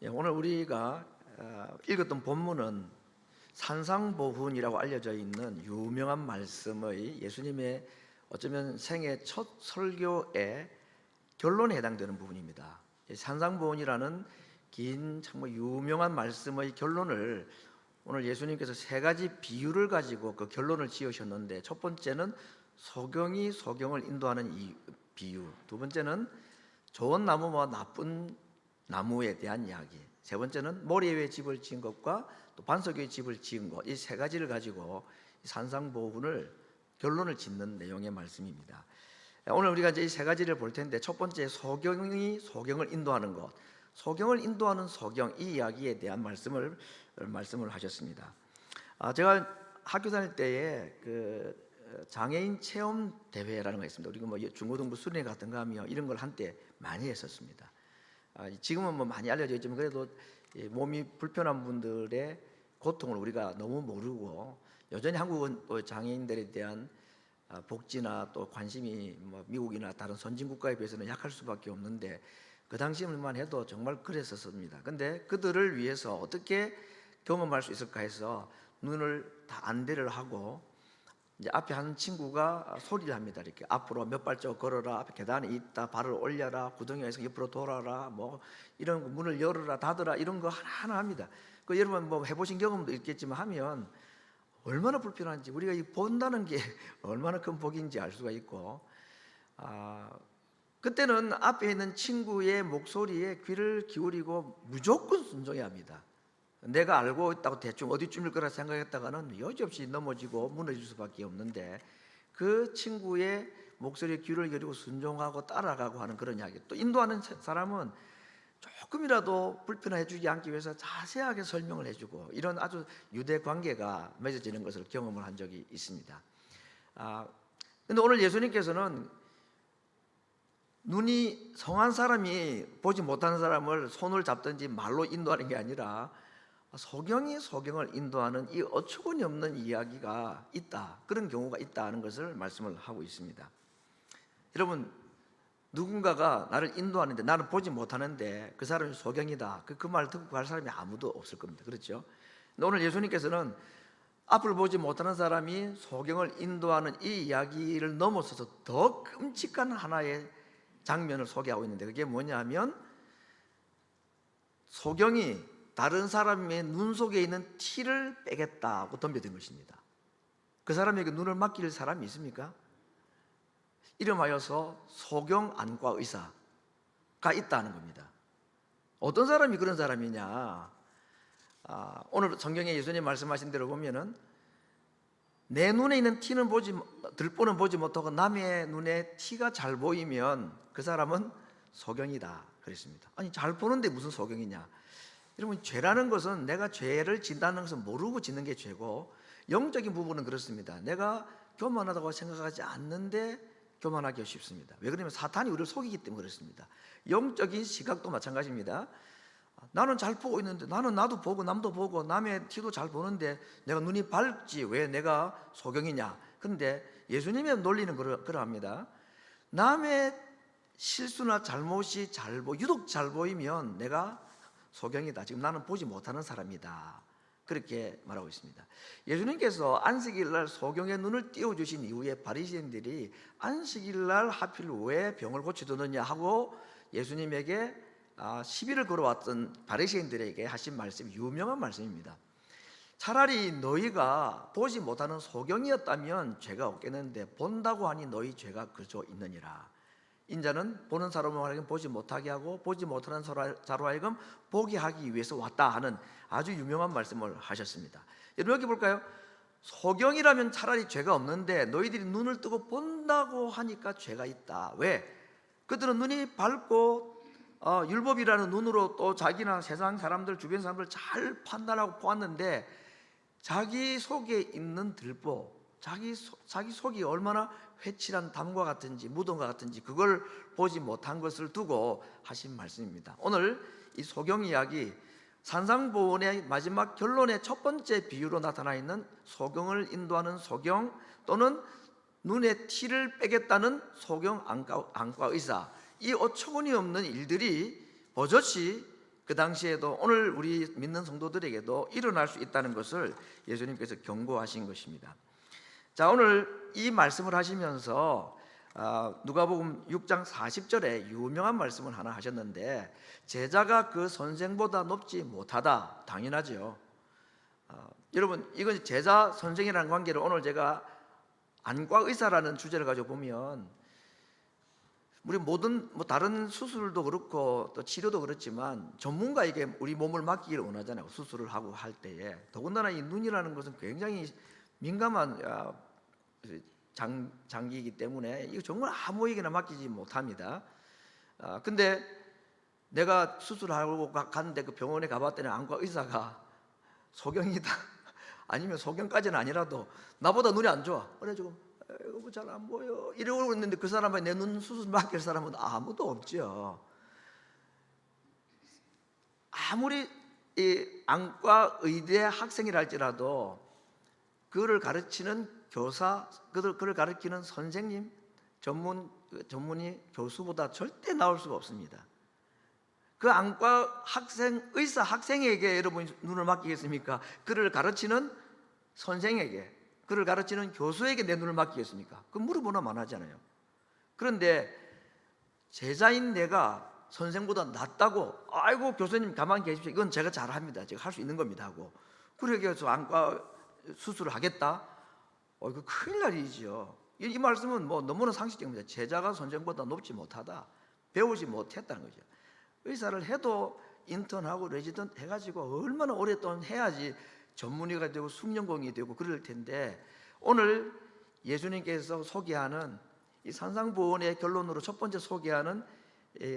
오늘 우리가 읽었던 본문은 산상보훈이라고 알려져 있는 유명한 말씀의 예수님의 어쩌면 생애 첫 설교의 결론에 해당되는 부분입니다. 산상보훈이라는 긴 정말 유명한 말씀의 결론을 오늘 예수님께서 세 가지 비유를 가지고 그 결론을 지으셨는데, 첫 번째는 소경이 소경을 인도하는 이 비유, 두 번째는 좋은 나무와 나쁜 나무에 대한 이야기, 세 번째는 모래 위에 집을 지은 것과 또 반석 위에 집을 지은 것, 이 세 가지를 가지고 산상보훈을 결론을 짓는 내용의 말씀입니다. 오늘 우리가 이제 이 세 가지를 볼 텐데, 첫 번째 소경이 소경을 인도하는 것, 소경을 인도하는 소경, 이 이야기에 대한 말씀을 하셨습니다. 제가 학교 다닐 때에 그 장애인 체험 대회라는 거 있습니다. 우리가 뭐 중고등부 수련회 같은 거 하며 이런 걸 한때 많이 했었습니다. 지금은 뭐 많이 알려져 있지만 그래도 몸이 불편한 분들의 고통을 우리가 너무 모르고, 여전히 한국은 또 장애인들에 대한 복지나 또 관심이 뭐 미국이나 다른 선진 국가에 비해서는 약할 수밖에 없는데, 그 당시만 해도 정말 그랬었습니다. 근데 그들을 위해서 어떻게 경험할 수 있을까 해서 눈을 다 안대를 하고, 이제 앞에 한 친구가 소리를 합니다. 이렇게 앞으로 몇 발자국 걸어라, 앞에 계단에 있다, 발을 올려라, 구덩이에서 옆으로 돌아라, 뭐 이런 거, 문을 열어라 닫아라, 이런 거 하나하나 합니다. 그 여러분 뭐 해보신 경험도 있겠지만 하면 얼마나 불편한지, 우리가 이 본다는 게 얼마나 큰 복인지 알 수가 있고, 그때는 앞에 있는 친구의 목소리에 귀를 기울이고 무조건 순종해야 합니다. 내가 알고 있다고 대충 어디쯤일 거라 생각했다가는 여지없이 넘어지고 무너질 수밖에 없는데, 그 친구의 목소리에 귀를 기울이고 순종하고 따라가고 하는 그런 이야기. 또 인도하는 사람은 조금이라도 불편해지지 않기 위해서 자세하게 설명을 해주고, 이런 아주 유대 관계가 맺어지는 것을 경험을 한 적이 있습니다. 근데 오늘 예수님께서는 눈이 성한 사람이 보지 못하는 사람을 손을 잡든지 말로 인도하는 게 아니라 소경이 소경을 인도하는 이 어처구니 없는 이야기가 있다, 그런 경우가 있다는 것을 말씀을 하고 있습니다. 여러분, 누군가가 나를 인도하는데 나는 보지 못하는데 그 사람이 소경이다, 그 말을 듣고 갈 사람이 아무도 없을 겁니다. 그렇죠? 근데 오늘 예수님께서는 앞을 보지 못하는 사람이 소경을 인도하는 이 이야기를 넘어서서 더 끔찍한 하나의 장면을 소개하고 있는데, 그게 뭐냐면 소경이 다른 사람의 눈 속에 있는 티를 빼겠다고 덤벼든 것입니다. 그 사람에게 눈을 맡길 사람이 있습니까? 이름하여서 소경 안과 의사가 있다는 겁니다. 어떤 사람이 그런 사람이냐? 오늘 성경에 예수님 말씀하신 대로 보면은 내 눈에 있는 티는 들보는 보지 못하고 남의 눈에 티가 잘 보이면 그 사람은 소경이다 그랬습니다. 아니, 잘 보는데 무슨 소경이냐? 여러분, 죄라는 것은 내가 죄를 짓다는 것은 모르고 짓는 게 죄고, 영적인 부분은 그렇습니다. 내가 교만하다고 생각하지 않는데 교만하기 쉽습니다. 왜 그러냐면 사탄이 우리를 속이기 때문에 그렇습니다. 영적인 시각도 마찬가지입니다. 나는 잘 보고 있는데, 나도 보고 남도 보고 남의 티도 잘 보는데 내가 눈이 밝지 왜 내가 소경이냐? 그런데 예수님의 논리는 그러합니다. 남의 실수나 잘못이 유독 잘 보이면 내가 소경이다, 지금 나는 보지 못하는 사람이다, 그렇게 말하고 있습니다. 예수님께서 안식일날 소경의 눈을 띄워주신 이후에 바리새인들이 안식일날 하필 왜 병을 고쳐두느냐 하고 예수님에게 시비를 걸어왔던 바리새인들에게 하신 말씀이 유명한 말씀입니다. 차라리 너희가 보지 못하는 소경이었다면 죄가 없겠는데 본다고 하니 너희 죄가 그저 있느니라. 인자는 보는 사람을 하여금 보지 못하게 하고 보지 못하는 자로 하여금 보게 하기 위해서 왔다 하는 아주 유명한 말씀을 하셨습니다. 여러분, 여기 볼까요? 소경이라면 차라리 죄가 없는데 너희들이 눈을 뜨고 본다고 하니까 죄가 있다. 왜? 그들은 눈이 밝고 율법이라는 눈으로 또 자기나 세상 사람들, 주변 사람들 잘 판단하고 보았는데, 자기 속에 있는 들보, 자기 속이 얼마나 회칠한 담과 같은지 무덤과 같은지 그걸 보지 못한 것을 두고 하신 말씀입니다. 오늘 이 소경 이야기, 산상보훈의 마지막 결론의 첫 번째 비유로 나타나 있는 소경을 인도하는 소경, 또는 눈에 티를 빼겠다는 소경 안과 의사, 이 어처구니 없는 일들이 버젓이 그 당시에도 오늘 우리 믿는 성도들에게도 일어날 수 있다는 것을 예수님께서 경고하신 것입니다. 자, 오늘 이 말씀을 하시면서 누가복음 6장 40절에 유명한 말씀을 하나 하셨는데, 제자가 그 선생보다 높지 못하다. 당연하죠. 여러분, 이건 제자 선생이라는 관계를 오늘 제가 안과 의사라는 주제를 가지고 보면, 우리 모든 다른 수술도 그렇고 또 치료도 그렇지만 전문가에게 우리 몸을 맡기기를 원하잖아요. 수술을 하고 할 때에. 더군다나 이 눈이라는 것은 굉장히 민감한 장기이기 때문에 이거 정말 아무에게나 맡기지 못합니다. 근데 내가 수술하고 갔는데 그 병원에 가봤더니 안과 의사가 소경이다 아니면 소경까지는 아니라도 나보다 눈이 안 좋아. 그래가지고 이거 잘 안 보여 이러고 있는데 그 사람한테 내 눈 수술 맡길 사람은 아무도 없죠. 아무리 이 안과 의대 학생이라 할지라도 그를 가르치는 교사, 그를 가르치는 선생님, 전문의 교수보다 절대 나올 수가 없습니다. 그 안과 의사 학생에게 여러분이 눈을 맡기겠습니까? 그를 가르치는 선생에게, 그를 가르치는 교수에게 내 눈을 맡기겠습니까? 그 물어보나 만하잖아요. 그런데 제자인 내가 선생보다 낫다고, 아이고 교수님 가만히 계십시오, 이건 제가 잘합니다, 제가 할 수 있는 겁니다 하고 그러게 해서 안과 수술을 하겠다? 이거 큰일 날이지요. 이 말씀은 뭐 너무나 상식적입니다. 제자가 선생보다 높지 못하다, 배우지 못했다는 거죠. 의사를 해도 인턴하고 레지던트 해가지고 얼마나 오랫동안 해야지 전문의가 되고 숙련공이 되고 그럴 텐데, 오늘 예수님께서 소개하는 이 산상보원의 결론으로 첫 번째 소개하는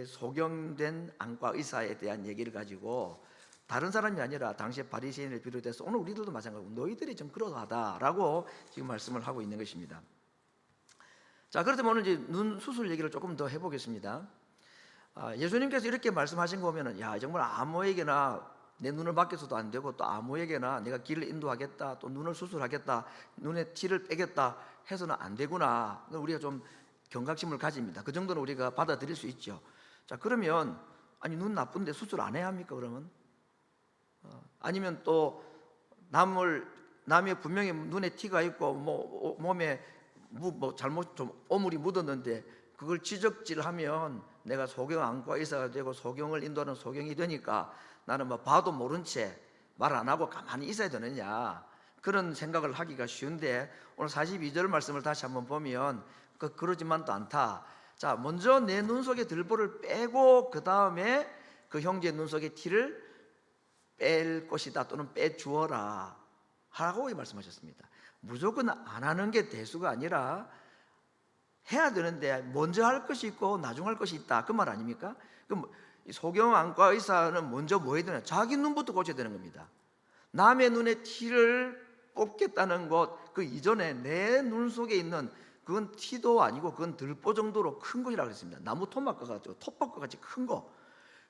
소경된 안과 의사에 대한 얘기를 가지고 다른 사람이 아니라 당시에 바리새인을 비롯해서 오늘 우리들도 마찬가지고 너희들이 좀 그러하다라고 지금 말씀을 하고 있는 것입니다. 자, 그렇다면 오늘 이제 눈 수술 얘기를 조금 더 해보겠습니다. 예수님께서 이렇게 말씀하신 거 보면은, 야, 정말 아무에게나 내 눈을 맡겨서도 안 되고 또 아무에게나 내가 길을 인도하겠다, 또 눈을 수술하겠다, 눈에 티를 빼겠다 해서는 안 되구나. 우리가 좀 경각심을 가집니다. 그 정도는 우리가 받아들일 수 있죠. 자, 그러면 아니 눈 나쁜데 수술 안 해야 합니까 그러면? 아니면 또 남의 분명히 눈에 티가 있고 뭐 몸에 잘못 좀 오물이 묻었는데 그걸 지적질하면 내가 소경 안과 의사가 되고 소경을 인도하는 소경이 되니까 나는 뭐 봐도 모른 채 말 안 하고 가만히 있어야 되느냐, 그런 생각을 하기가 쉬운데 오늘 42절 말씀을 다시 한번 보면 그러지만도 않다. 자, 먼저 내 눈 속에 들보를 빼고 그 다음에 그 형제의 눈 속에 티를 뺄 것이다, 또는 빼주어라 하고 말씀하셨습니다. 무조건 안 하는 게 대수가 아니라 해야 되는데 먼저 할 것이 있고 나중 할 것이 있다, 그 말 아닙니까? 그럼 소경 안과 의사는 먼저 뭐 해야 되나? 자기 눈부터 고쳐야 되는 겁니다. 남의 눈에 티를 뽑겠다는 것, 그 이전에 내 눈 속에 있는 그건 티도 아니고 그건 들보 정도로 큰 것이라고 했습니다. 나무 토막과 같이, 톱밥과 같이 큰 거,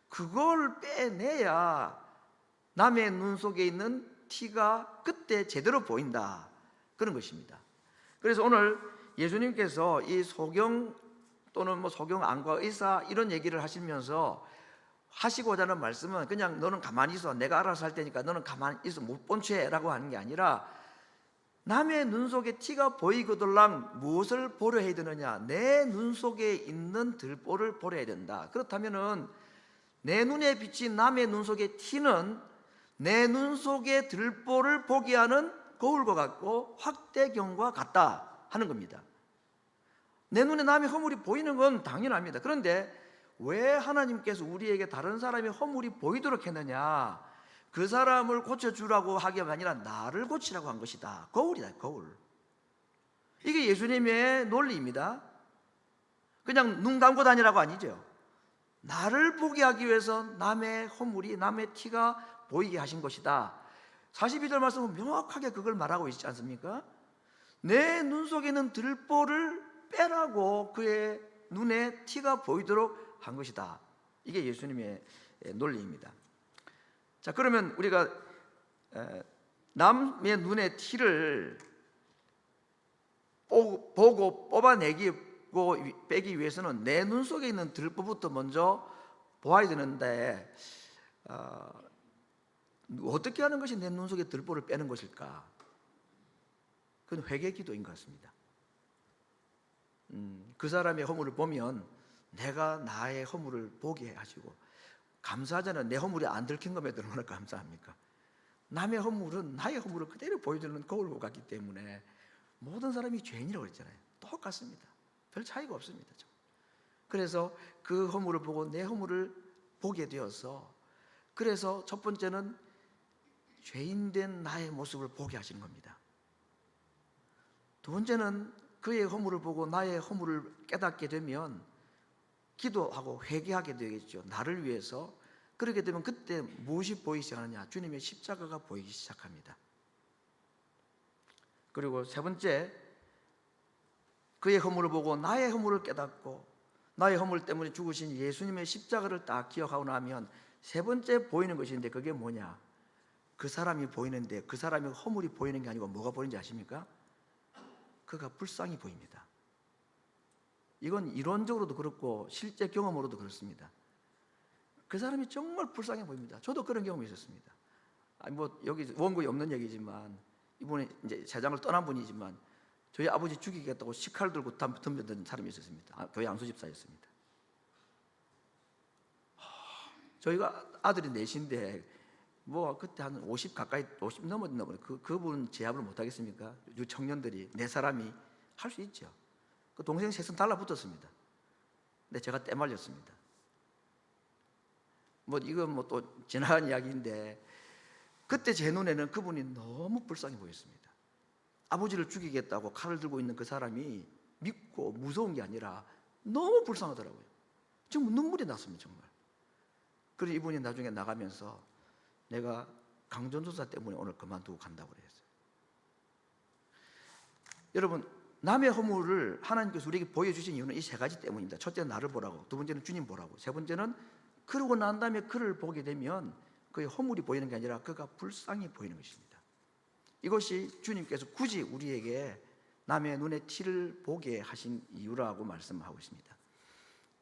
그걸 빼내야 남의 눈 속에 있는 티가 그때 제대로 보인다, 그런 것입니다. 그래서 오늘 예수님께서 이 소경 또는 뭐 소경 안과 의사 이런 얘기를 하시면서 하시고자 하는 말씀은 그냥 너는 가만히 있어, 내가 알아서 할 테니까 너는 가만히 있어, 못 본 채라고 하는 게 아니라 남의 눈 속에 티가 보이거들랑 무엇을 보려 해야 되느냐? 내 눈 속에 있는 들보를 보려 해야 된다. 그렇다면은 내 눈에 비친 남의 눈 속의 티는 내 눈 속의 들보를 보게 하는 거울과 같고 확대경과 같다 하는 겁니다. 내 눈에 남의 허물이 보이는 건 당연합니다. 그런데 왜 하나님께서 우리에게 다른 사람의 허물이 보이도록 했느냐? 그 사람을 고쳐주라고 하기가 아니라 나를 고치라고 한 것이다. 거울이다, 거울. 이게 예수님의 논리입니다. 그냥 눈 감고 다니라고 아니죠. 나를 보게 하기 위해서 남의 허물이, 남의 티가 보이게 하신 것이다. 42절 말씀은 명확하게 그걸 말하고 있지 않습니까? 내 눈 속에 있는 들보를 빼라고 그의 눈에 티가 보이도록 한 것이다. 이게 예수님의 논리입니다. 자, 그러면 우리가 남의 눈에 티를 보고 뽑아내기 빼기 위해서는 내 눈 속에 있는 들보부터 먼저 보아야 되는데, 어떻게 하는 것이 내 눈 속에 들보를 빼는 것일까? 그건 회개 기도인 것 같습니다. 그 사람의 허물을 보면 내가 나의 허물을 보게 하시고, 감사하잖아요. 내 허물이 안 들킨 것에 얼마나 감사합니까? 남의 허물은 나의 허물을 그대로 보여주는 거울과 같기 때문에 모든 사람이 죄인이라고 했잖아요. 똑같습니다. 별 차이가 없습니다. 그래서 그 허물을 보고 내 허물을 보게 되어서, 그래서 첫 번째는 죄인된 나의 모습을 보게 하시는 겁니다. 두 번째는 그의 허물을 보고 나의 허물을 깨닫게 되면 기도하고 회개하게 되겠죠. 나를 위해서. 그렇게 되면 그때 무엇이 보이기 시작하느냐? 주님의 십자가가 보이기 시작합니다. 그리고 세 번째, 그의 허물을 보고 나의 허물을 깨닫고 나의 허물 때문에 죽으신 예수님의 십자가를 딱 기억하고 나면 세 번째 보이는 것이 있는데, 그게 뭐냐? 그 사람이 보이는데 그 사람의 허물이 보이는 게 아니고 뭐가 보이는지 아십니까? 그가 불쌍히 보입니다. 이건 이론적으로도 그렇고 실제 경험으로도 그렇습니다. 그 사람이 정말 불쌍해 보입니다. 저도 그런 경험이 있었습니다. 여기 원고에 없는 얘기지만, 이분이 이제 세상을 떠난 분이지만 저희 아버지 죽이겠다고 식칼 들고 덤벼든 사람이 있었습니다. 교회 양수집사였습니다. 저희가 아들이 넷인데 그때 한 50 가까이, 50 넘었나 보네. 그분 제압을 못 하겠습니까? 요 청년들이 네 사람이 할 수 있죠. 그 동생 셋은 달라붙었습니다. 근데 제가 떼말렸습니다. 이건 또 지나간 이야기인데, 그때 제 눈에는 그분이 너무 불쌍해 보였습니다. 아버지를 죽이겠다고 칼을 들고 있는 그 사람이 믿고 무서운 게 아니라 너무 불쌍하더라고요. 지금 눈물이 났습니다, 정말. 그래서 이분이 나중에 나가면서 내가 강전도사 때문에 오늘 그만두고 간다고 그랬어요. 여러분, 남의 허물을 하나님께서 우리에게 보여주신 이유는 이 세 가지 때문입니다. 첫째는 나를 보라고, 두 번째는 주님 보라고, 세 번째는 그러고 난 다음에 그를 보게 되면 그의 허물이 보이는 게 아니라 그가 불쌍히 보이는 것입니다. 이것이 주님께서 굳이 우리에게 남의 눈에 티를 보게 하신 이유라고 말씀하고 있습니다.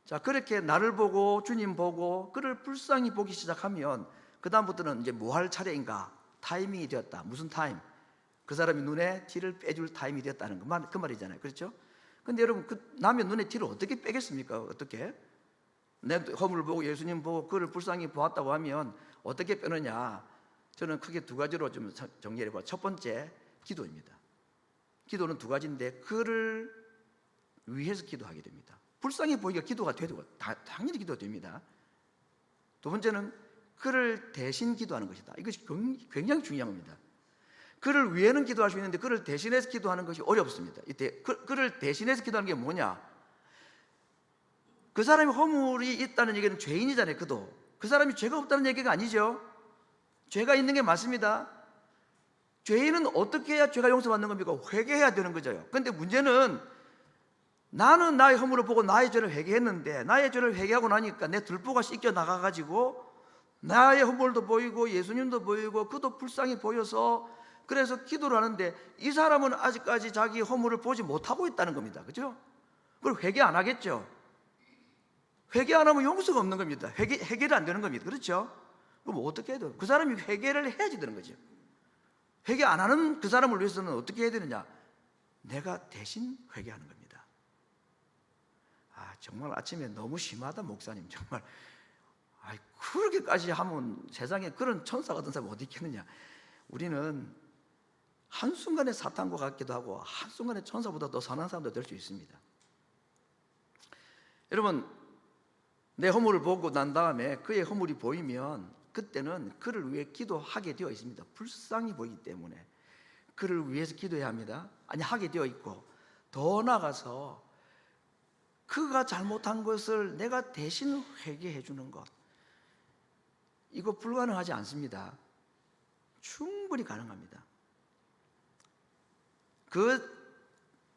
자, 그렇게 나를 보고 주님 보고 그를 불쌍히 보기 시작하면 그 다음부터는 이제 뭐 할 차례인가? 타이밍이 되었다. 무슨 타임? 그 사람이 눈에 티를 빼줄 타임이 되었다는 그 말이잖아요. 그렇죠? 근데 여러분, 그 남의 눈에 티를 어떻게 빼겠습니까? 어떻게? 내 허물을 보고 예수님 보고 그를 불쌍히 보았다고 하면 어떻게 빼느냐? 저는 크게 두 가지로 좀 정리해봐요. 첫 번째, 기도입니다. 기도는 두 가지인데, 그를 위해서 기도하게 됩니다. 불쌍히 보이기가 기도가 되고 당연히 기도가 됩니다. 두 번째는 그를 대신 기도하는 것이다. 이것이 굉장히 중요한 겁니다. 그를 위해는 기도할 수 있는데 그를 대신해서 기도하는 것이 어렵습니다. 그를 대신해서 기도하는 게 뭐냐? 그 사람이 허물이 있다는 얘기는 죄인이잖아요. 그 사람이 죄가 없다는 얘기가 아니죠. 죄가 있는 게 맞습니다. 죄인은 어떻게 해야 죄가 용서받는 겁니까? 회개해야 되는 거죠. 그런데 문제는 나는 나의 허물을 보고 나의 죄를 회개했는데, 나의 죄를 회개하고 나니까 내 들보가 씻겨 나가가지고 나의 허물도 보이고 예수님도 보이고 그도 불쌍히 보여서, 그래서 기도를 하는데 이 사람은 아직까지 자기 허물을 보지 못하고 있다는 겁니다. 그죠? 그걸 회개 안 하겠죠? 회개 안 하면 용서가 없는 겁니다. 해결이 안 되는 겁니다. 그렇죠? 그럼 어떻게 해야 돼요? 그 사람이 회개를 해야지 되는 거죠. 회개 안 하는 그 사람을 위해서는 어떻게 해야 되느냐? 내가 대신 회개하는 겁니다. 정말 아침에 너무 심하다, 목사님. 정말 그렇게까지 하면 세상에 그런 천사 같은 사람이 어디 있겠느냐? 우리는 한순간에 사탄과 같기도 하고 한순간에 천사보다 더 선한 사람도 될 수 있습니다. 여러분, 내 허물을 보고 난 다음에 그의 허물이 보이면 그때는 그를 위해 기도하게 되어 있습니다. 불쌍히 보이기 때문에 그를 위해서 기도해야 합니다. 하게 되어 있고, 더 나아가서 그가 잘못한 것을 내가 대신 회개해 주는 것, 이거 불가능하지 않습니다. 충분히 가능합니다. 그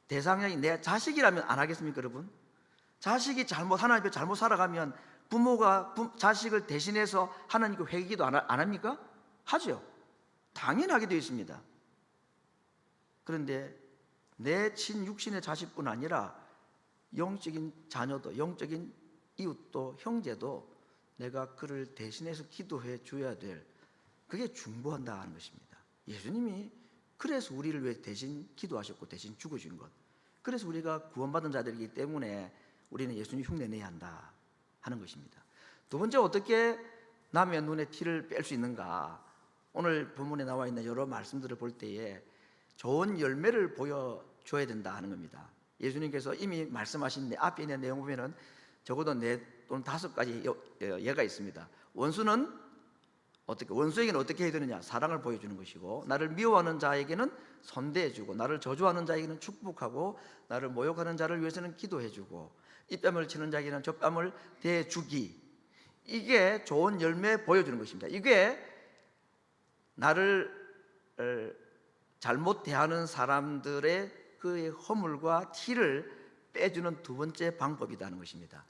대상이 내 자식이라면 안 하겠습니까, 여러분? 자식이 하나님 앞에 잘못 살아가면 부모가 자식을 대신해서 하나님께 회개기도 안 합니까? 하죠. 당연히 하게 되어 있습니다. 그런데 내 친육신의 자식뿐 아니라 영적인 자녀도, 영적인 이웃도, 형제도 내가 그를 대신해서 기도해 줘야 될, 그게 중보한다 하는 것입니다. 예수님이 그래서 우리를 위해 대신 기도하셨고 대신 죽으신 것, 그래서 우리가 구원받은 자들이기 때문에 우리는 예수님 흉내내야 한다 하는 것입니다. 두 번째, 어떻게 남의 눈에 티를 뺄 수 있는가? 오늘 본문에 나와 있는 여러 말씀들을 볼 때에 좋은 열매를 보여줘야 된다 하는 겁니다. 예수님께서 이미 말씀하신 내 앞에 있는 내용 보면은 적어도 4 또는 5가지 예가 있습니다. 원수에게는 어떻게 해야 되느냐? 사랑을 보여주는 것이고, 나를 미워하는 자에게는 선대해주고, 나를 저주하는 자에게는 축복하고, 나를 모욕하는 자를 위해서는 기도해주고, 입뺨을 치는 자에게는 젖뺨을 대주기. 이게 좋은 열매 보여주는 것입니다. 이게 나를 잘못 대하는 사람들의 그의 허물과 티를 빼주는 두 번째 방법이라는 것입니다.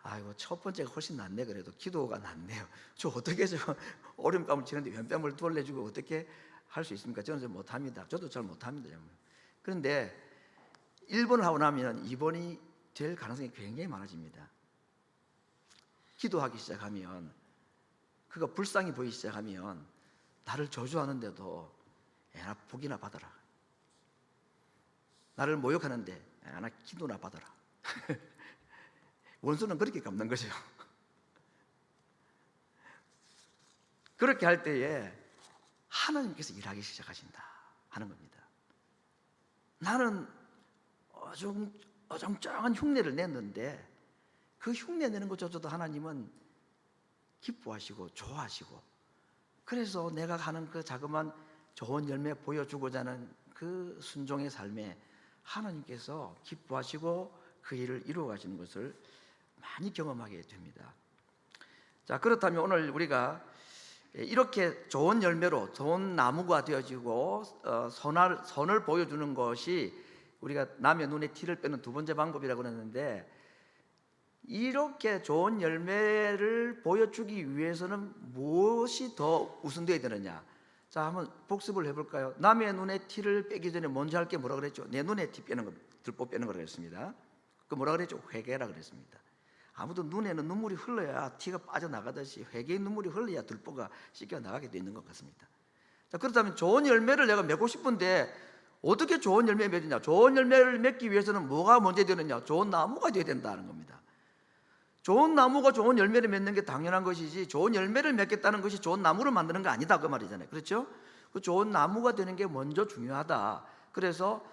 아이고, 첫 번째가 훨씬 낫네. 그래도 기도가 낫네요. 저 어떻게 오른뺨을 치는데 왼뺨을 돌려주고 어떻게 할 수 있습니까? 저는 잘 못합니다. 저도 잘 못합니다. 그런데 1번을 하고 나면 2번이 될 가능성이 굉장히 많아집니다. 기도하기 시작하면, 그가 불쌍히 보이기 시작하면 나를 저주하는데도 나 복이나 받아라. 나를 모욕하는데 나 기도나 받아라. 원수는 그렇게 갚는 거죠. 그렇게 할 때에 하나님께서 일하기 시작하신다 하는 겁니다. 나는 어정쩡한 흉내를 냈는데 그 흉내 내는 것조차도 하나님은 기뻐하시고 좋아하시고, 그래서 내가 하는 그 자그마한 좋은 열매 보여주고자 하는 그 순종의 삶에 하나님께서 기뻐하시고 그 일을 이루어 가시는 것을 많이 경험하게 됩니다. 자, 그렇다면 오늘 우리가 이렇게 좋은 열매로 좋은 나무가 되어지고 선을 보여주는 것이 우리가 남의 눈에 티를 빼는 두 번째 방법이라고 했는데, 이렇게 좋은 열매를 보여주기 위해서는 무엇이 더 우선되어야 되느냐? 자, 한번 복습을 해볼까요? 남의 눈에 티를 빼기 전에 먼저 할 게 뭐라 그랬죠? 내 눈에 티 빼는 거, 들보 빼는 거라고 했습니다. 그 뭐라 그랬죠? 회개라 그랬습니다. 아무도 눈에는 눈물이 흘러야 티가 빠져나가듯이 회개의 눈물이 흘러야 들보가 씻겨 나가게 돼 있는 것 같습니다. 자, 그렇다면 좋은 열매를 내가 맺고 싶은데 어떻게 좋은 열매 맺느냐? 좋은 열매를 맺기 위해서는 뭐가 먼저 되느냐? 좋은 나무가 되어야 된다는 겁니다. 좋은 나무가 좋은 열매를 맺는 게 당연한 것이지, 좋은 열매를 맺겠다는 것이 좋은 나무를 만드는 거 아니다, 그 말이잖아요. 그렇죠? 그 좋은 나무가 되는 게 먼저 중요하다. 그래서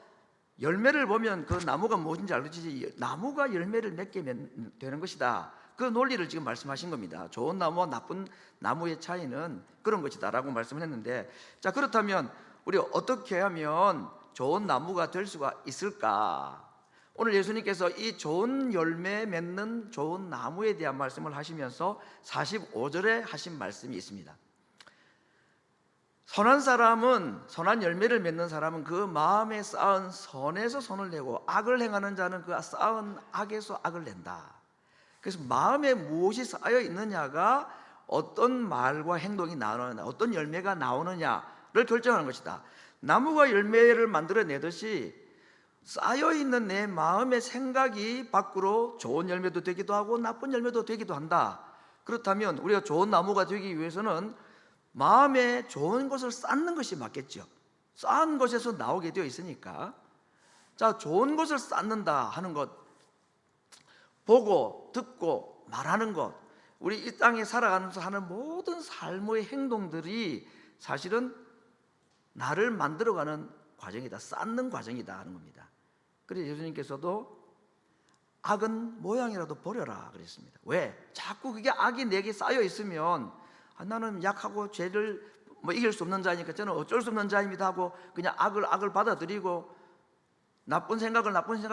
열매를 보면 그 나무가 무엇인지 알겠지, 나무가 열매를 맺게 되는 것이다. 그 논리를 지금 말씀하신 겁니다. 좋은 나무와 나쁜 나무의 차이는 그런 것이다라고 말씀을 했는데, 자, 그렇다면 우리 어떻게 하면 좋은 나무가 될 수가 있을까? 오늘 예수님께서 이 좋은 열매 맺는 좋은 나무에 대한 말씀을 하시면서 45절에 하신 말씀이 있습니다. 선한 열매를 맺는 사람은 그 마음에 쌓은 선에서 선을 내고, 악을 행하는 자는 그 쌓은 악에서 악을 낸다. 그래서 마음에 무엇이 쌓여 있느냐가 어떤 말과 행동이 나오느냐, 어떤 열매가 나오느냐를 결정하는 것이다. 나무가 열매를 만들어내듯이 쌓여있는 내 마음의 생각이 밖으로 좋은 열매도 되기도 하고 나쁜 열매도 되기도 한다. 그렇다면 우리가 좋은 나무가 되기 위해서는 마음에 좋은 것을 쌓는 것이 맞겠죠. 쌓은 것에서 나오게 되어 있으니까. 자, 좋은 것을 쌓는다 하는 것, 보고 듣고 말하는 것, 우리 이 땅에 살아가면서 하는 모든 삶의 행동들이 사실은 나를 만들어가는 과정이다, 쌓는 과정이다 하는 겁니다. 그래서 예수님께서도 악은 모양이라도 버려라 그랬습니다. 왜? 자꾸 그게 악이 내게 쌓여 있으면 나는 약하고 죄를 이길 수 없는 자니까 저는 어쩔 수 없는 자입니다 하고 그냥 악을 받아들이고, 나쁜 생각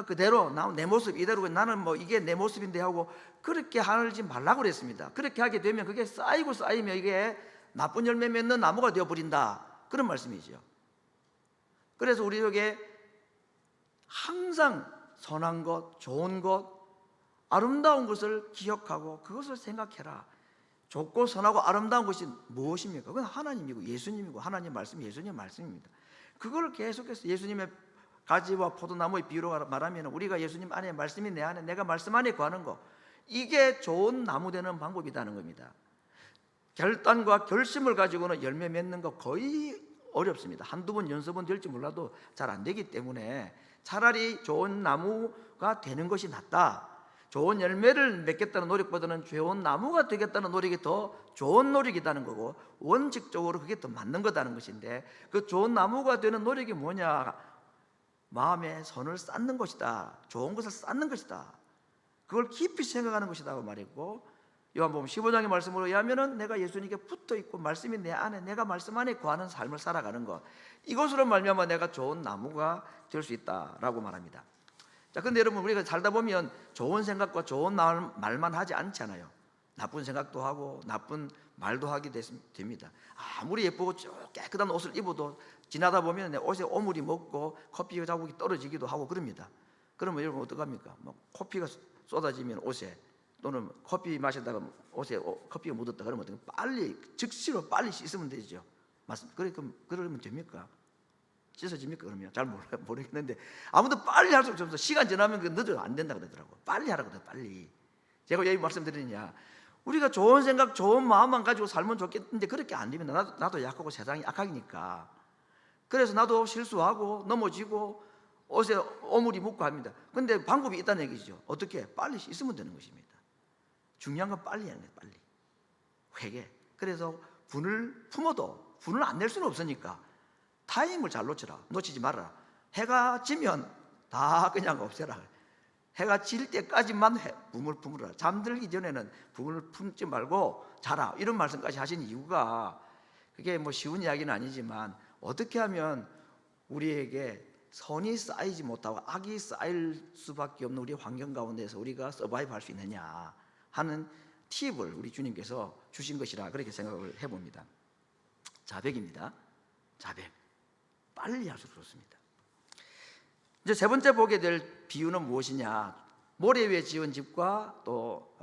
그대로, 내 모습 이대로, 나는 이게 내 모습인데 하고 그렇게 하지 말라고 그랬습니다. 그렇게 하게 되면 그게 쌓이면 이게 나쁜 열매 맺는 나무가 되어버린다, 그런 말씀이죠. 그래서 우리 속에 항상 선한 것, 좋은 것, 아름다운 것을 기억하고 그것을 생각해라. 좋고 선하고 아름다운 것이 무엇입니까? 그건 하나님이고 예수님이고, 하나님 말씀이 예수님 말씀입니다. 그걸 계속해서 예수님의 가지와 포도나무의 비유로 말하면 우리가 예수님 안에, 말씀이 내 안에, 내가 말씀 안에 거하는 거, 이게 좋은 나무 되는 방법이라는 겁니다. 결단과 결심을 가지고는 열매 맺는 거 거의 어렵습니다. 한두 번 연습은 될지 몰라도 잘 안 되기 때문에 차라리 좋은 나무가 되는 것이 낫다. 좋은 열매를 맺겠다는 노력보다는 좋은 나무가 되겠다는 노력이 더 좋은 노력이라는 거고, 원칙적으로 그게 더 맞는 거다는 것인데, 그 좋은 나무가 되는 노력이 뭐냐? 마음에 선을 쌓는 것이다. 좋은 것을 쌓는 것이다. 그걸 깊이 생각하는 것이라고 말했고, 요한복음 15장의 말씀으로 의하면은 내가 예수님께 붙어 있고 말씀이 내 안에, 내가 말씀 안에 거하는 삶을 살아가는 것, 이것으로 말미암아 내가 좋은 나무가 될 수 있다라고 말합니다. 자, 근데 여러분, 우리가 살다 보면 좋은 생각과 좋은 말만 하지 않잖아요. 나쁜 생각도 하고 나쁜 말도 하게 됩니다. 아무리 예쁘고 깨끗한 옷을 입어도 지나다 보면 내 옷에 오물이 묻고 커피 자국이 떨어지기도 하고 그럽니다. 그러면 여러분 어떡합니까? 뭐 커피가 쏟아지면 옷에, 또는 커피 마시다가 옷에 커피가 묻었다 그러면 어떻게, 빨리 즉시로 빨리 씻으면 되죠. 맞습니까? 그러면 됩니까? 씻어집니까? 그러면 잘 모르겠는데, 아무도 빨리 할 수 없어서 시간 지나면 늦어도 안 된다 그러더라고. 빨리 하라고 그래, 빨리. 제가 왜 말씀드리느냐, 우리가 좋은 생각, 좋은 마음만 가지고 살면 좋겠는데 그렇게 안 되면 나도 약하고 세상이 악하니까, 그래서 나도 실수하고 넘어지고 옷에 오물이 묻고 합니다. 근데 방법이 있다는 얘기죠. 어떻게? 빨리 씻으면 되는 것입니다. 중요한 건 빨리 하는 거예요. 빨리 회개. 그래서 분을 품어도 분을 안 낼 수는 없으니까 타임을 잘 놓치지 말아라. 해가 지면 다 그냥 없애라. 해가 질 때까지만 붐을 품으라. 잠들기 전에는 붐을 품지 말고 자라. 이런 말씀까지 하신 이유가, 그게 뭐 쉬운 이야기는 아니지만 어떻게 하면 우리에게 선이 쌓이지 못하고 악이 쌓일 수밖에 없는 우리 환경 가운데서 우리가 서바이브 할 수 있느냐 하는 팁을 우리 주님께서 주신 것이라 그렇게 생각을 해봅니다. 자백입니다. 자백. 빨리 할수록 좋습니다. 이제 세 번째 보게 될 비유는 무엇이냐? 모래 위에 지은 집과 또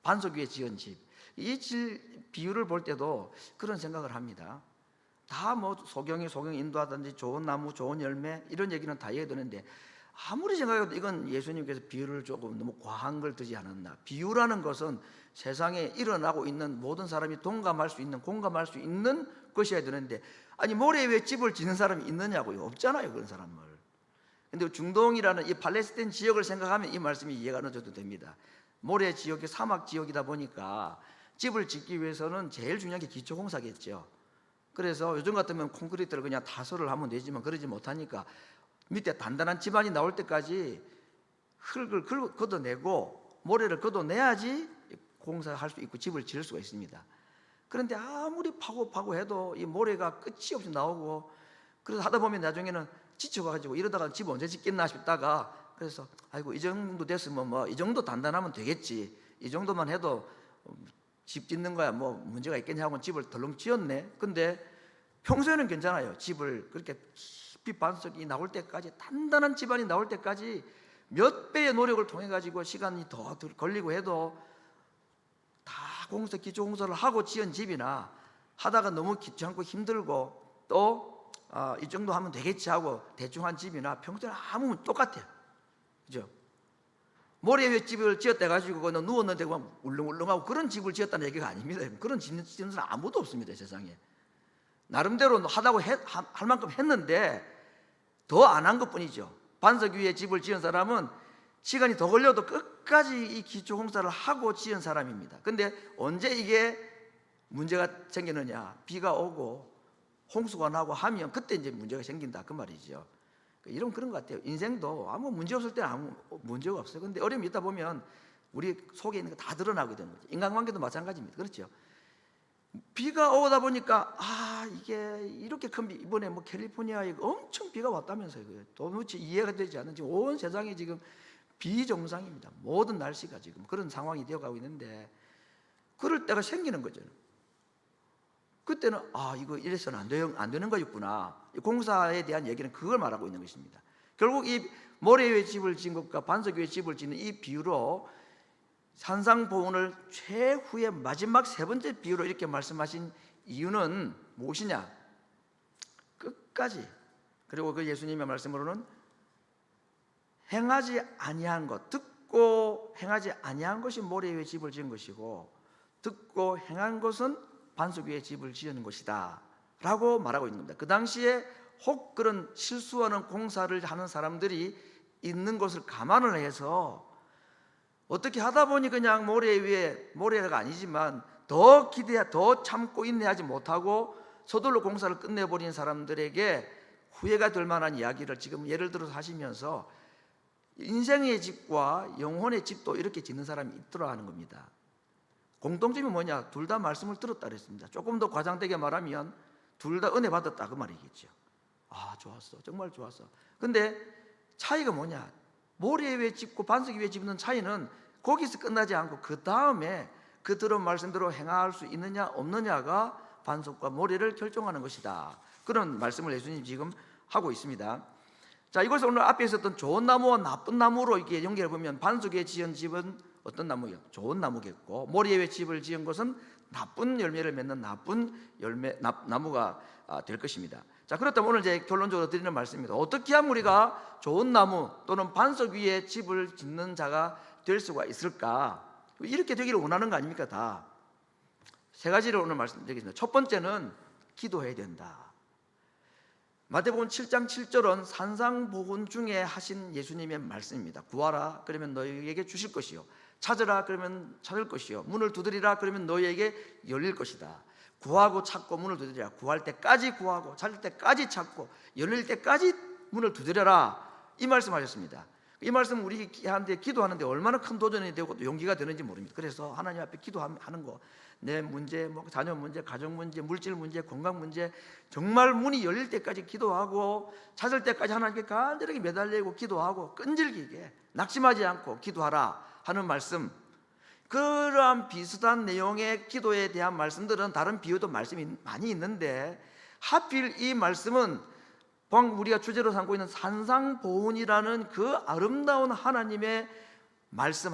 반석 위에 지은 집. 이 비유를 볼 때도 그런 생각을 합니다. 다 뭐 소경이 인도하든지 좋은 나무, 좋은 열매 이런 얘기는 다 이해되는데, 아무리 생각해도 이건 예수님께서 비유를 조금 너무 과한 걸 드지 않았나. 비유라는 것은 세상에 일어나고 있는 모든 사람이 동감할 수 있는, 공감할 수 있는 것이어야 되는데, 아니 모래 위에 집을 짓는 사람이 있느냐고요? 없잖아요, 그런 사람을. 근데 중동이라는 이 팔레스타인 지역을 생각하면 이 말씀이 이해가 어느 정도 됩니다. 모래 지역이 사막 지역이다 보니까 집을 짓기 위해서는 제일 중요한 게 기초공사겠죠. 그래서 요즘 같으면 콘크리트를 그냥 타설을 하면 되지만 그러지 못하니까 밑에 단단한 집안이 나올 때까지 흙을 걷어내고 모래를 걷어내야지 공사할 수 있고 집을 지을 수가 있습니다. 그런데 아무리 파고 해도 이 모래가 끝이 없이 나오고, 그래서 하다 보면 나중에는 지쳐가지고 이러다가 집 언제 짓겠나 싶다가, 그래서 아이고 이 정도 됐으면 뭐 이 정도 단단하면 되겠지, 이 정도만 해도 집 짓는 거야 뭐 문제가 있겠냐 하고 집을 덜렁 지었네. 근데 평소에는 괜찮아요. 집을 그렇게 깊이 반석이 나올 때까지, 단단한 집안이 나올 때까지 몇 배의 노력을 통해 가지고 시간이 더 걸리고 해도 다 기초 공사를 하고 지은 집이나, 하다가 너무 귀찮고 힘들고 또 이 정도 하면 되겠지 하고 대충 한 집이나 평소에 아무 똑같아요. 그죠? 모래 위에 집을 지었다 가지고 그냥 누웠는데 그냥 울렁울렁하고 그런 집을 지었다는 얘기가 아닙니다. 그런 짓는 사람 아무도 없습니다, 세상에. 나름대로 하다고 할 만큼 했는데 더 안 한 것뿐이죠. 반석 위에 집을 지은 사람은 시간이 더 걸려도 끝까지 이 기초 공사를 하고 지은 사람입니다. 근데 언제 이게 문제가 생기느냐? 비가 오고 홍수가 나고 하면 그때 이제 문제가 생긴다 그 말이죠. 이런 그런 것 같아요. 인생도 아무 문제 없을 때는 아무 문제가 없어요. 근데 어려움이 있다 보면 우리 속에 있는 거 다 드러나게 되는 거죠. 인간관계도 마찬가지입니다. 그렇죠? 비가 오다 보니까 이게 이렇게 큰 비, 이번에 뭐 캘리포니아에 엄청 비가 왔다면서요. 도무지 이해가 되지 않는, 지금 온 세상이 지금 비정상입니다. 모든 날씨가 지금 그런 상황이 되어가고 있는데, 그럴 때가 생기는 거죠. 그때는 이거 이래서는 안 되는 거였구나. 공사에 대한 얘기는 그걸 말하고 있는 것입니다. 결국 이 모래 위에 집을 짓는 것과 반석 위에 집을 짓는 이 비유로 산상보훈을 최후의 마지막 세 번째 비유로 이렇게 말씀하신 이유는 무엇이냐? 끝까지, 그리고 그 예수님의 말씀으로는 행하지 아니한 것, 듣고 행하지 아니한 것이 모래 위에 집을 지은 것이고 듣고 행한 것은 반석 위에 집을 지은 것이다 라고 말하고 있는 겁니다. 그 당시에 혹 그런 실수하는 공사를 하는 사람들이 있는 것을 감안을 해서 어떻게 하다 보니 그냥 모래 위에, 모래가 아니지만 더 기대야, 더 참고 인내하지 못하고 서둘러 공사를 끝내버린 사람들에게 후회가 될 만한 이야기를 지금 예를 들어서 하시면서 인생의 집과 영혼의 집도 이렇게 짓는 사람이 있더라 하는 겁니다. 공통점이 뭐냐? 둘 다 말씀을 들었다 그랬습니다. 조금 더 과장되게 말하면 둘 다 은혜 받았다 그 말이겠죠. 아, 좋았어, 정말 좋았어. 근데 차이가 뭐냐? 모래 위에 짚고 반석 위에 짚는 차이는 거기서 끝나지 않고 그 다음에 그 들은 말씀대로 행할 수 있느냐 없느냐가 반석과 모래를 결정하는 것이다. 그런 말씀을 예수님 지금 하고 있습니다. 자, 이것을 오늘 앞에 있었던 좋은 나무와 나쁜 나무로 이렇게 연결해 보면 반석 위에 지은 집은 어떤 나무예요? 좋은 나무겠고, 모래 위에 집을 지은 것은 나쁜 열매를 맺는 나쁜 나무가 될 것입니다. 자, 그렇다면 오늘 이제 결론적으로 드리는 말씀입니다. 어떻게 하면 우리가 좋은 나무 또는 반석 위에 집을 짓는 자가 될 수가 있을까? 이렇게 되기를 원하는 거 아닙니까? 다 세 가지를 오늘 말씀드리겠습니다. 첫 번째는 기도해야 된다. 마태복음 7장 7절은 산상보훈 중에 하신 예수님의 말씀입니다. 구하라 그러면 너희에게 주실 것이요, 찾으라 그러면 찾을 것이요, 문을 두드리라 그러면 너희에게 열릴 것이다. 구하고 찾고 문을 두드리라. 구할 때까지 구하고 찾을 때까지 찾고 열릴 때까지 문을 두드려라. 이 말씀하셨습니다. 이 말씀 우리한테 기도하는데 얼마나 큰 도전이 되고 또 용기가 되는지 모릅니다. 그래서 하나님 앞에 기도하는 거, 내 문제, 뭐 자녀 문제, 가정 문제, 물질 문제, 건강 문제, 정말 문이 열릴 때까지 기도하고 찾을 때까지 하나님께 간절하게 매달리고 기도하고 끈질기게 낙심하지 않고 기도하라 하는 말씀. 그러한 비슷한 내용의 기도에 대한 말씀들은 다른 비유도 말씀이 많이 있는데 하필 이 말씀은 우리가 주제로 삼고 있는 산상보훈이라는 그 아름다운 하나님의 말씀,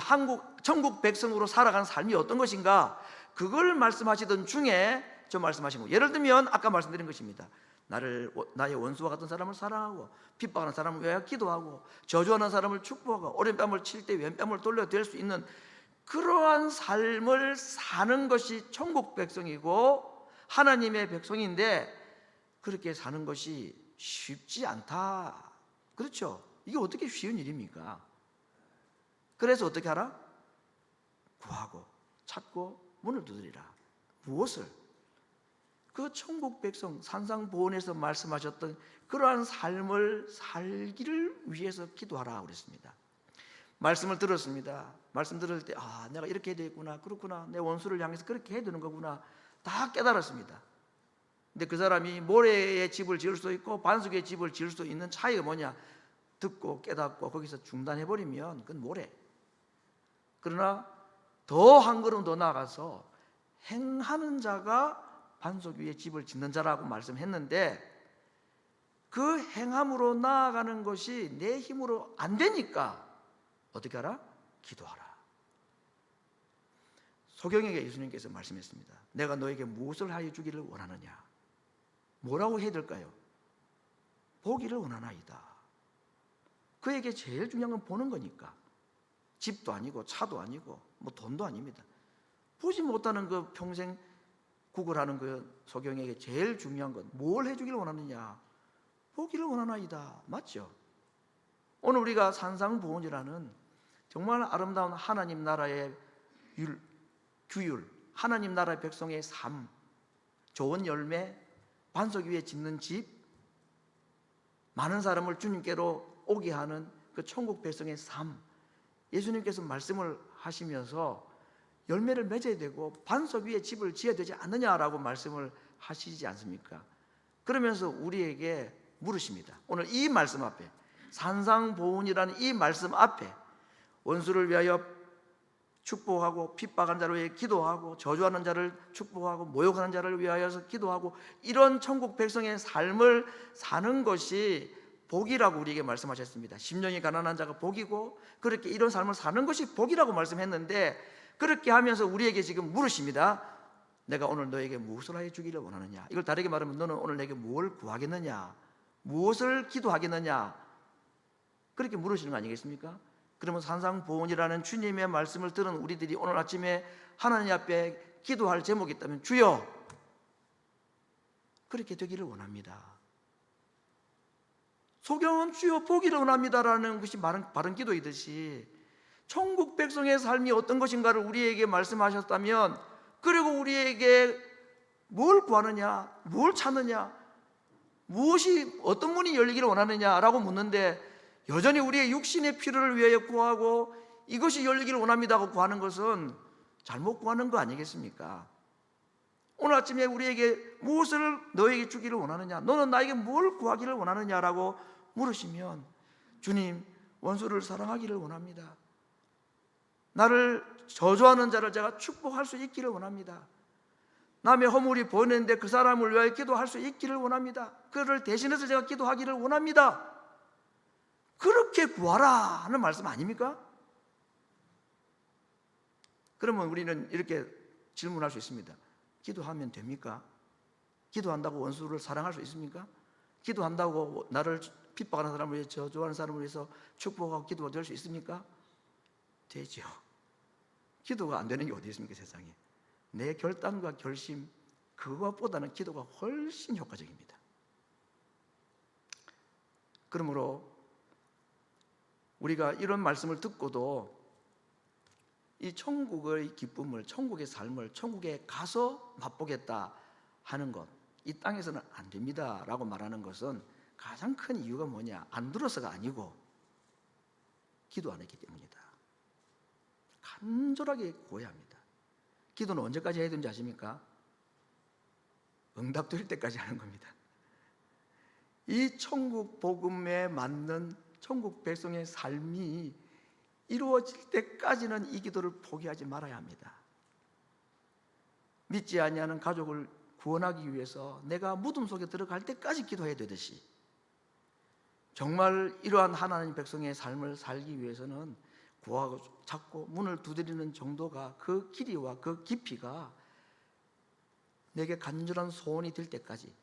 천국 백성으로 살아가는 삶이 어떤 것인가, 그걸 말씀하시던 중에 저 말씀하신 거. 예를 들면 아까 말씀드린 것입니다. 나의 원수와 같은 사람을 사랑하고 핍박하는 사람을 위하여 기도하고 저주하는 사람을 축복하고 오른뺨을 칠 때 왼뺨을 돌려댈 수 있는 그러한 삶을 사는 것이 천국 백성이고 하나님의 백성인데, 그렇게 사는 것이 쉽지 않다. 그렇죠? 이게 어떻게 쉬운 일입니까? 그래서 어떻게 하라? 구하고 찾고 문을 두드리라. 무엇을? 그 천국 백성 산상보훈에서 말씀하셨던 그러한 삶을 살기를 위해서 기도하라 그랬습니다. 말씀을 들었습니다. 말씀 들을 때 내가 이렇게 해야 되겠구나, 그렇구나, 내 원수를 향해서 그렇게 해야 되는 거구나, 다 깨달았습니다. 근데 그 사람이 모래에 집을 지을 수도 있고 반석에 집을 지을 수도 있는 차이가 뭐냐? 듣고 깨닫고 거기서 중단해버리면 그건 모래. 그러나 더 한 걸음 더 나아가서 행하는 자가 반석 위에 집을 짓는 자라고 말씀했는데, 그 행함으로 나아가는 것이 내 힘으로 안 되니까 어떻게 하라? 기도하라. 소경에게 예수님께서 말씀했습니다. 내가 너에게 무엇을 하여 주기를 원하느냐? 뭐라고 해야 될까요? 보기를 원하나이다. 그에게 제일 중요한 건 보는 거니까. 집도 아니고 차도 아니고 뭐 돈도 아닙니다. 보지 못하는 그 평생 구걸하는 그 소경에게 제일 중요한 건 뭘 해주기를 원하느냐? 보기를 원하나이다. 맞죠? 오늘 우리가 산상보훈이라는 정말 아름다운 하나님 나라의 규율, 하나님 나라의 백성의 삶, 좋은 열매, 반석 위에 짓는 집, 많은 사람을 주님께로 오게 하는 그 천국 백성의 삶, 예수님께서 말씀을 하시면서 열매를 맺어야 되고 반석 위에 집을 지어야 되지 않느냐라고 말씀을 하시지 않습니까? 그러면서 우리에게 물으십니다. 오늘 이 말씀 앞에, 산상보훈이라는 이 말씀 앞에 원수를 위하여 축복하고 핍박한 자를 위해 기도하고 저주하는 자를 축복하고 모욕하는 자를 위하여서 기도하고 이런 천국 백성의 삶을 사는 것이 복이라고 우리에게 말씀하셨습니다. 심령이 가난한 자가 복이고 그렇게 이런 삶을 사는 것이 복이라고 말씀했는데, 그렇게 하면서 우리에게 지금 물으십니다. 내가 오늘 너에게 무엇을 하여 주기를 원하느냐? 이걸 다르게 말하면 너는 오늘 내게 무엇을 구하겠느냐? 무엇을 기도하겠느냐? 그렇게 물으시는 거 아니겠습니까? 그러면 산상보훈이라는 주님의 말씀을 들은 우리들이 오늘 아침에 하나님 앞에 기도할 제목이 있다면 주여, 그렇게 되기를 원합니다. 소경은 주여 보기를 원합니다라는 것이 바른 기도이듯이 천국 백성의 삶이 어떤 것인가를 우리에게 말씀하셨다면, 그리고 우리에게 뭘 구하느냐, 뭘 찾느냐, 무엇이 어떤 문이 열리기를 원하느냐라고 묻는데 여전히 우리의 육신의 필요를 위하여 구하고 이것이 열리기를 원합니다고 구하는 것은 잘못 구하는 거 아니겠습니까? 오늘 아침에 우리에게 무엇을 너에게 주기를 원하느냐, 너는 나에게 뭘 구하기를 원하느냐라고 물으시면 주님, 원수를 사랑하기를 원합니다. 나를 저주하는 자를 제가 축복할 수 있기를 원합니다. 남의 허물이 보이는데 그 사람을 위하여 기도할 수 있기를 원합니다. 그를 대신해서 제가 기도하기를 원합니다. 그렇게 구하라 하는 말씀 아닙니까? 그러면 우리는 이렇게 질문할 수 있습니다. 기도하면 됩니까? 기도한다고 원수를 사랑할 수 있습니까? 기도한다고 나를 핍박하는 사람을 위해서, 저주하는 사람을 위해서 축복하고 기도가 될 수 있습니까? 되죠. 기도가 안 되는 게 어디 있습니까, 세상에? 내 결단과 결심, 그것보다는 기도가 훨씬 효과적입니다. 그러므로 우리가 이런 말씀을 듣고도 이 천국의 기쁨을, 천국의 삶을 천국에 가서 맛보겠다 하는 것, 이 땅에서는 안 됩니다 라고 말하는 것은 가장 큰 이유가 뭐냐? 안 들어서가 아니고 기도 안 했기 때문이다. 간절하게 구해야 합니다. 기도는 언제까지 해야 되는지 아십니까? 응답될 때까지 하는 겁니다. 이 천국 복음에 맞는 천국 백성의 삶이 이루어질 때까지는 이 기도를 포기하지 말아야 합니다. 믿지 아니하는 가족을 구원하기 위해서 내가 무덤 속에 들어갈 때까지 기도해야 되듯이, 정말 이러한 하나님 백성의 삶을 살기 위해서는 구하고 찾고 문을 두드리는 정도가, 그 길이와 그 깊이가 내게 간절한 소원이 될 때까지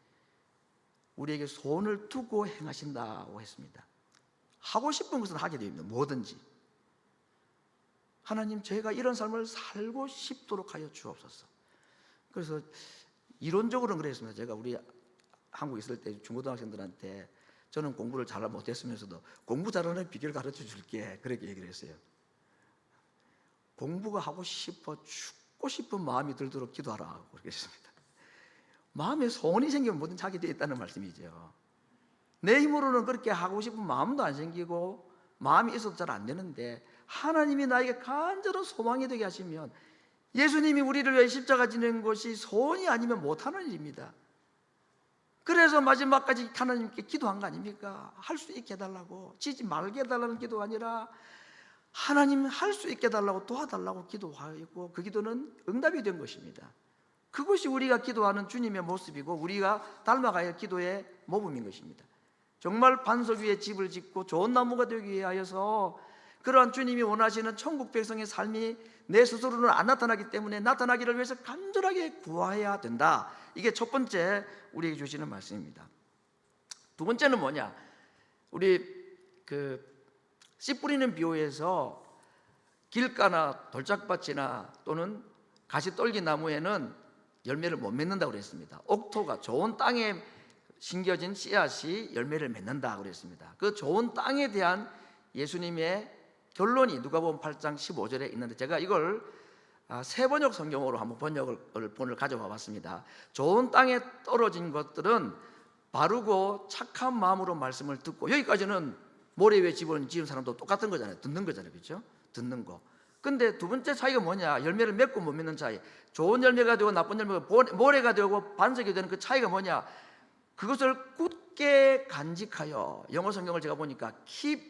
우리에게 소원을 두고 행하신다고 했습니다. 하고 싶은 것은 하게 됩니다. 뭐든지. 하나님, 제가 이런 삶을 살고 싶도록 하여 주옵소서. 그래서 이론적으로는 그랬습니다. 제가 우리 한국에 있을 때 중고등학생들한테 저는 공부를 잘 못했으면서도 공부 잘하는 비결을 가르쳐 줄게, 그렇게 얘기를 했어요. 공부가 하고 싶어 죽고 싶은 마음이 들도록 기도하라고 그렇게 했습니다. 마음에 소원이 생기면 뭐든 하게 되어 있다는 말씀이죠. 내 힘으로는 그렇게 하고 싶은 마음도 안 생기고 마음이 있어도 잘 안 되는데, 하나님이 나에게 간절한 소망이 되게 하시면, 예수님이 우리를 위해 십자가 지는 것이 소원이 아니면 못하는 일입니다. 그래서 마지막까지 하나님께 기도한 거 아닙니까? 할 수 있게 해달라고, 지지 말게 해달라는 기도가 아니라 하나님 할 수 있게 해달라고, 도와달라고 기도하고, 그 기도는 응답이 된 것입니다. 그것이 우리가 기도하는 주님의 모습이고 우리가 닮아가야 할 기도의 모범인 것입니다. 정말 반석 위에 집을 짓고 좋은 나무가 되기 위하여서 그러한 주님이 원하시는 천국 백성의 삶이 내 스스로는 안 나타나기 때문에 나타나기를 위해서 간절하게 구해야 된다. 이게 첫 번째 우리에게 주시는 말씀입니다. 두 번째는 뭐냐? 우리 씨 뿌리는 비유에서 길가나 돌짝밭이나 또는 가시떨기 나무에는 열매를 못 맺는다고 그랬습니다. 옥토가, 좋은 땅에 심겨진 씨앗이 열매를 맺는다고 그랬습니다. 그 좋은 땅에 대한 예수님의 결론이 누가복음 8장 15절에 있는데, 제가 이걸 새 번역 성경으로 한번 번역을 가져와 봤습니다. 좋은 땅에 떨어진 것들은 바르고 착한 마음으로 말씀을 듣고, 여기까지는 모래 위에 집을 지은 사람도 똑같은 거잖아요. 듣는 거잖아요. 그렇죠? 듣는 거. 근데 두 번째 차이가 뭐냐? 열매를 맺고 못 맺는 차이. 좋은 열매가 되고 나쁜 열매가, 모래가 되고 반석이 되는 그 차이가 뭐냐? 그것을 굳게 간직하여, 영어 성경을 제가 보니까 keep,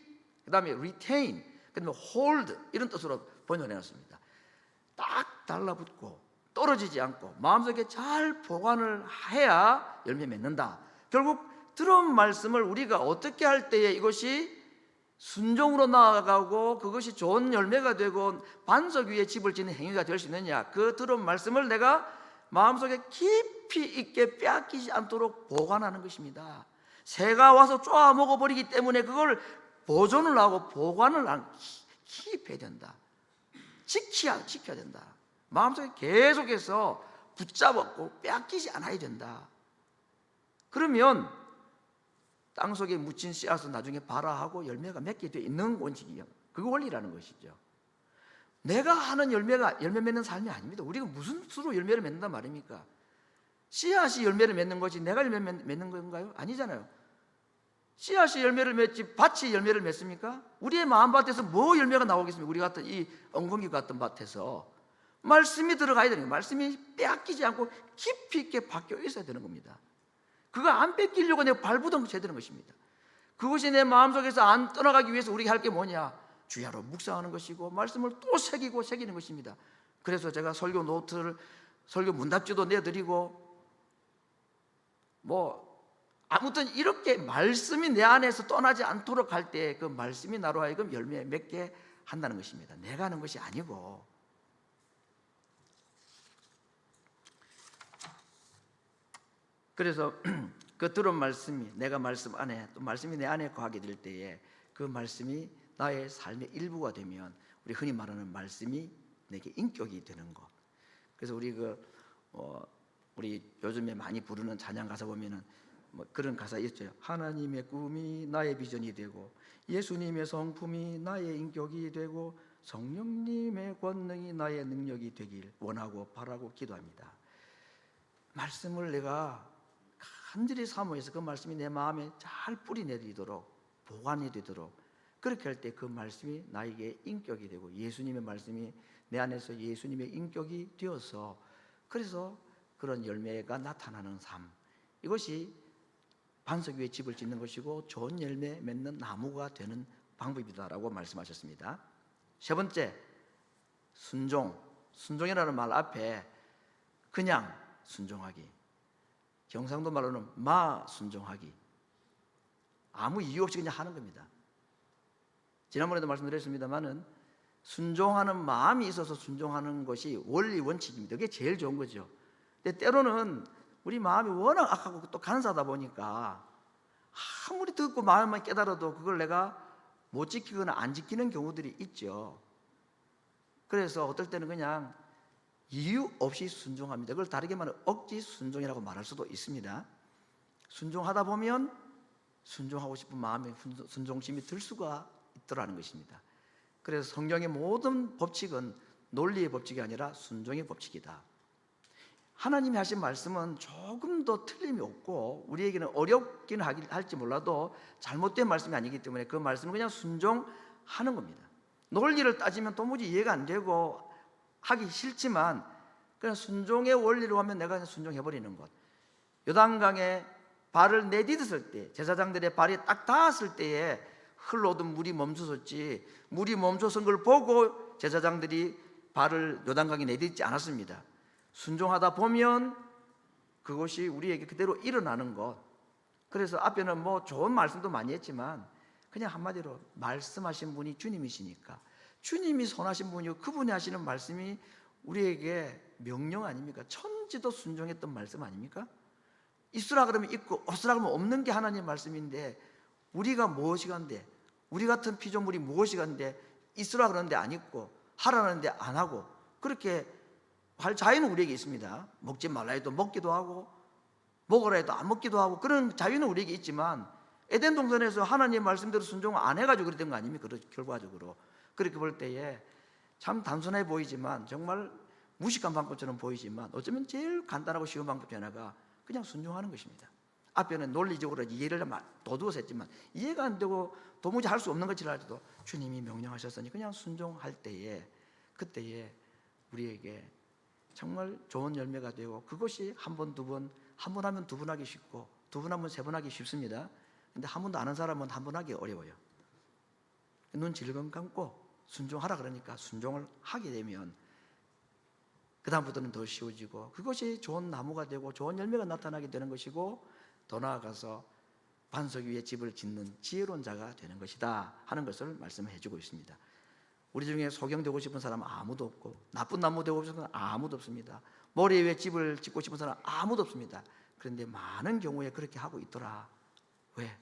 그 다음에 retain, 그 다음에 hold, 이런 뜻으로 번역해놨습니다. 딱 달라붙고 떨어지지 않고 마음속에 잘 보관을 해야 열매 맺는다. 결국 들은 말씀을 우리가 어떻게 할 때에 이것이 순종으로 나아가고 그것이 좋은 열매가 되고 반석 위에 집을 짓는 행위가 될 수 있느냐? 그 들은 말씀을 내가 마음속에 깊이 있게 빼앗기지 않도록 보관하는 것입니다. 새가 와서 쪼아 먹어버리기 때문에 그걸 보존을 하고 보관을 기입해야 된다. 지켜야 된다. 마음속에 계속해서 붙잡았고 빼앗기지 않아야 된다. 그러면 땅속에 묻힌 씨앗은 나중에 발화하고 열매가 맺게 돼 있는 원칙이요. 그 원리라는 것이죠. 내가 하는 열매 맺는 삶이 아닙니다. 우리가 무슨 수로 열매를 맺는단 말입니까? 씨앗이 열매를 맺는 것이 내가 열매 맺는 건가요? 아니잖아요. 씨앗이 열매를 맺지 밭이 열매를 맺습니까? 우리의 마음밭에서 뭐 열매가 나오겠습니까? 우리 같은 이 엉겅퀴 같은 밭에서 말씀이 들어가야 되는 거예요. 말씀이 빼앗기지 않고 깊이 있게 박혀 있어야 되는 겁니다. 그거 안 뺏기려고 내가 발부둥쳐야 되는 것입니다. 그것이 내 마음속에서 안 떠나가기 위해서 우리가 할 게 뭐냐? 주야로 묵상하는 것이고 말씀을 또 새기는 것입니다. 그래서 제가 설교 노트를, 설교 문답지도 내드리고 아무튼 이렇게 말씀이 내 안에서 떠나지 않도록 할 때 그 말씀이 나로 하여금 열매 맺게 한다는 것입니다. 내가 하는 것이 아니고. 그래서 그 들은 말씀이 내가 말씀 안에, 또 말씀이 내 안에 거하게 될 때에 그 말씀이 나의 삶의 일부가 되면 우리 흔히 말하는 말씀이 내게 인격이 되는 것. 그래서 우리 요즘에 많이 부르는 찬양 가사 보면은 그런 가사 있죠. 하나님의 꿈이 나의 비전이 되고 예수님의 성품이 나의 인격이 되고 성령님의 권능이 나의 능력이 되길 원하고 바라고 기도합니다. 말씀을 내가 간절히 사모해서 그 말씀이 내 마음에 잘 뿌리 내리도록, 보관이 되도록, 그렇게 할 때 그 말씀이 나에게 인격이 되고 예수님의 말씀이 내 안에서 예수님의 인격이 되어서 그래서 그런 열매가 나타나는 삶, 이것이 반석 위에 집을 짓는 것이고 좋은 열매 맺는 나무가 되는 방법이다라고 말씀하셨습니다. 세 번째, 순종이라는 말 앞에 그냥 순종하기, 경상도 말로는 순종하기, 아무 이유 없이 그냥 하는 겁니다. 지난번에도 말씀드렸습니다만은 순종하는 마음이 있어서 순종하는 것이 원리 원칙입니다. 그게 제일 좋은 거죠. 근데 때로는 우리 마음이 워낙 악하고 또 간사하다 보니까 아무리 듣고 마음만 깨달아도 그걸 내가 못 지키거나 안 지키는 경우들이 있죠. 그래서 어떨 때는 그냥 이유 없이 순종합니다. 그걸 다르게 말하면 억지 순종이라고 말할 수도 있습니다. 순종하다 보면 순종하고 싶은 마음에 순종심이 들 수가 있더라는 것입니다. 그래서 성경의 모든 법칙은 논리의 법칙이 아니라 순종의 법칙이다. 하나님이 하신 말씀은 조금 더 틀림이 없고 우리에게는 어렵긴 할지 몰라도 잘못된 말씀이 아니기 때문에 그 말씀은 그냥 순종하는 겁니다. 논리를 따지면 도무지 이해가 안 되고 하기 싫지만 그냥 순종의 원리로 하면 내가 그냥 순종해버리는 것. 요단강에 발을 내디뎠을 때, 제사장들의 발이 딱 닿았을 때에 흘러오던 물이 멈춰섰지, 물이 멈춰선 걸 보고 제사장들이 발을 요단강에 내딛지 않았습니다. 순종하다 보면 그것이 우리에게 그대로 일어나는 것. 그래서 앞에는 좋은 말씀도 많이 했지만 그냥 한마디로 말씀하신 분이 주님이시니까, 주님이 선하신 분이요 그분이 하시는 말씀이 우리에게 명령 아닙니까? 천지도 순종했던 말씀 아닙니까? 있으라 그러면 있고 없으라 그러면 없는 게 하나님의 말씀인데 우리가 무엇이 간데, 우리 같은 피조물이 무엇이 간데 있으라 그러는데 안 있고 하라는데 안 하고 그렇게 할 자유는 우리에게 있습니다. 먹지 말라 해도 먹기도 하고 먹으라 해도 안 먹기도 하고 그런 자유는 우리에게 있지만 에덴 동산에서 하나님의 말씀대로 순종을 안 해가지고 그랬던 거 아닙니까? 결과적으로 그렇게 볼 때에 참 단순해 보이지만 정말 무식한 방법처럼 보이지만 어쩌면 제일 간단하고 쉬운 방법 중에 하나가 그냥 순종하는 것입니다. 앞에는 논리적으로 이해를 도두어서 했지만 이해가 안 되고 도무지 할 수 없는 것이라도 주님이 명령하셨으니 그냥 순종할 때에 그때에 우리에게 정말 좋은 열매가 되고 그것이 한 번, 두 번, 한 번 하면 두 번 하기 쉽고 두 번 하면 세 번 하기 쉽습니다. 근데 한 번도 안 한 사람은 한 번 하기 어려워요. 눈 질끈 감고 순종하라 그러니까 순종을 하게 되면 그 다음부터는 더 쉬워지고 그것이 좋은 나무가 되고 좋은 열매가 나타나게 되는 것이고 더 나아가서 반석 위에 집을 짓는 지혜로운 자가 되는 것이다 하는 것을 말씀해 주고 있습니다. 우리 중에 소경되고 싶은 사람은 아무도 없고 나쁜 나무 되고 싶은 사람은 아무도 없습니다. 모래 위에 집을 짓고 싶은 사람은 아무도 없습니다. 그런데 많은 경우에 그렇게 하고 있더라. 왜?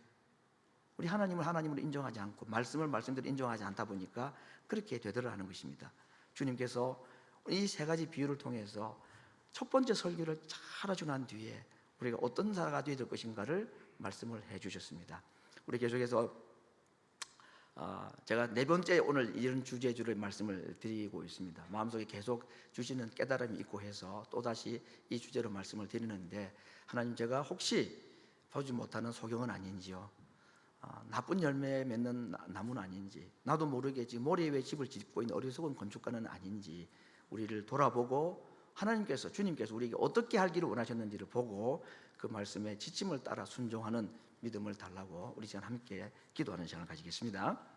우리 하나님을 하나님으로 인정하지 않고 말씀을 말씀대로 인정하지 않다 보니까 그렇게 되더라는 것입니다. 주님께서 이 세 가지 비유를 통해서 첫 번째 설교를 잘해주고 난 뒤에 우리가 어떤 자가 되어야 될 것인가를 말씀을 해주셨습니다. 우리 계속해서 제가 네 번째 오늘 이런 주제주를 말씀을 드리고 있습니다. 마음속에 계속 주시는 깨달음이 있고 해서 또다시 이 주제로 말씀을 드리는데, 하나님, 제가 혹시 보지 못하는 소경은 아닌지요, 나쁜 열매 맺는 나무는 아닌지, 나도 모르게 지금 모래 위에 집을 짓고 있는 어리석은 건축가는 아닌지 우리를 돌아보고 하나님께서, 주님께서 우리에게 어떻게 하기를 원하셨는지를 보고 그 말씀에 지침을 따라 순종하는 믿음을 달라고 우리 시간 함께 기도하는 시간을 가지겠습니다.